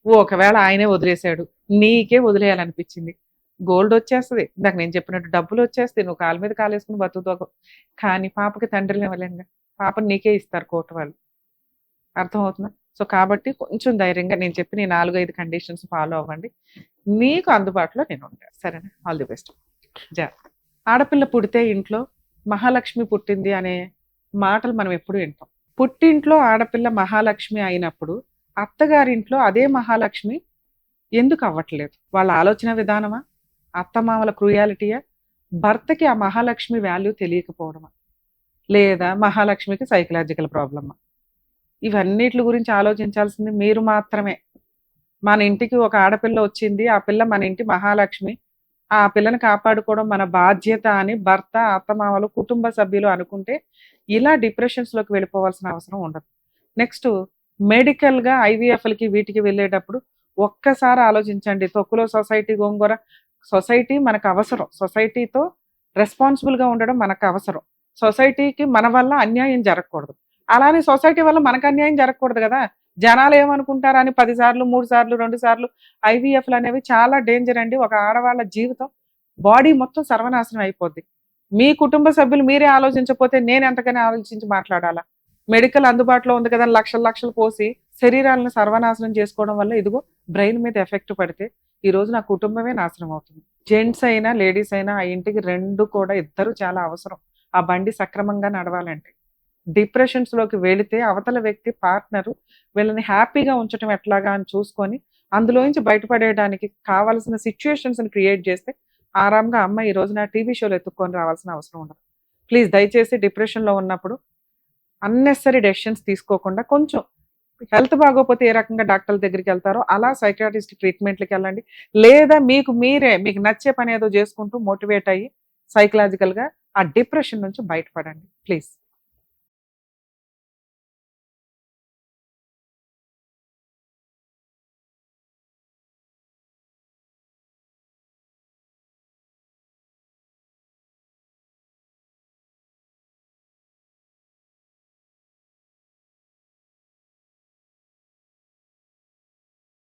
ఒకవేళ ఆయనే వదిలేశాడు, నీకే వదిలేయాలనిపించింది. గోల్డ్ వచ్చేస్తది. ఇందాక నేను చెప్పినట్టు డబ్బులు వచ్చేస్తాయి. నువ్వు కాళ్ళ మీద కాలేసుకుని బతుకుతావు. కానీ పాపకి తండ్రిని ఇవ్వలేంగా. పాపని నీకే ఇస్తారు కోర్టు వాళ్ళు. అర్థమవుతుందా? సో కాబట్టి కొంచెం ధైర్యంగా నేను చెప్పిన ఈ 4-5 కండిషన్స్ ఫాలో అవ్వండి. మీకు అందుబాటులో నేను ఉంటాను. సరేనా? All the best. జాగ్రత్త. ఆడపిల్ల పుడితే ఇంట్లో మహాలక్ష్మి పుట్టింది అనే మాటలు మనం ఎప్పుడు వింటాం. పుట్టింట్లో ఆడపిల్ల మహాలక్ష్మి అయినప్పుడు అత్తగారింట్లో అదే మహాలక్ష్మి ఎందుకు అవ్వట్లేదు? వాళ్ళ ఆలోచన విధానమా? అత్తమామల క్రూయాలిటీయా? భర్తకి ఆ మహాలక్ష్మి వాల్యూ తెలియకపోవడమా? లేదా మహాలక్ష్మికి సైకలాజికల్ ప్రాబ్లమా? ఇవన్నిటి గురించి ఆలోచించాల్సింది మీరు మాత్రమే. మన ఇంటికి ఒక ఆడపిల్ల వచ్చింది, ఆ పిల్ల మన ఇంటి మహాలక్ష్మి, ఆ పిల్లని కాపాడుకోవడం మన బాధ్యత అని భర్త, అత్తమామలు, కుటుంబ సభ్యులు అనుకుంటే ఇలా డిప్రెషన్స్లోకి వెళ్ళిపోవాల్సిన అవసరం ఉండదు. నెక్స్ట్ మెడికల్గా ఐవీఎఫ్లకి వీటికి వెళ్ళేటప్పుడు ఒక్కసారి ఆలోచించండి. తొక్కులో సొసైటీ గోంగూర. సొసైటీ మనకు అవసరం. సొసైటీతో రెస్పాన్సిబుల్గా ఉండడం మనకు అవసరం. సొసైటీకి మన వల్ల అన్యాయం జరగకూడదు. అలానే సొసైటీ వల్ల మనకు అన్యాయం జరగకూడదు కదా. జనాలు ఏమనుకుంటారని 10 సార్లు 3 సార్లు 2 సార్లు ఐవీఎఫ్లు అనేవి చాలా డేంజర్ అండి. ఒక ఆడవాళ్ళ జీవితం, బాడీ మొత్తం సర్వనాశనం అయిపోద్ది. మీ కుటుంబ సభ్యులు మీరే ఆలోచించకపోతే నేను ఎంతకని ఆలోచించి మాట్లాడాలా? మెడికల్ అందుబాటులో ఉంది కదా, లక్షలు లక్షలు పోసి శరీరాలను సర్వనాశనం చేసుకోవడం వల్ల ఇదిగో బ్రెయిన్ మీద ఎఫెక్ట్ పడితే ఈ రోజు నా కుటుంబమే నాశనం అవుతుంది. జెంట్స్ అయినా లేడీస్ అయినా ఆ ఇంటికి 2 కూడా ఇద్దరు చాలా అవసరం. ఆ బండి సక్రమంగా నడవాలంటే. డిప్రెషన్స్లోకి వెళితే అవతల వ్యక్తి పార్ట్నరు వీళ్ళని హ్యాపీగా ఉంచడం ఎట్లాగా అని చూసుకొని అందులోంచి బయటపడేయడానికి కావాల్సిన సిచ్యుయేషన్స్ని క్రియేట్ చేస్తే ఆరాంగా అమ్మ ఈ రోజున టీవీ షోలు ఎత్తుక్కొని రావాల్సిన అవసరం ఉండదు. ప్లీజ్ దయచేసి డిప్రెషన్లో ఉన్నప్పుడు అన్నెసరీ డెసిషన్స్ తీసుకోకుండా కొంచెం హెల్త్ బాగోకపోతే ఏ రకంగా డాక్టర్ల దగ్గరికి వెళ్తారో అలా సైకియాట్రిస్ట్ ట్రీట్మెంట్లకి వెళ్ళండి. లేదా మీకు నచ్చే పని ఏదో చేసుకుంటూ మోటివేట్ అయ్యి సైకలాజికల్గా ఆ డిప్రెషన్ నుంచి బయటపడండి ప్లీజ్.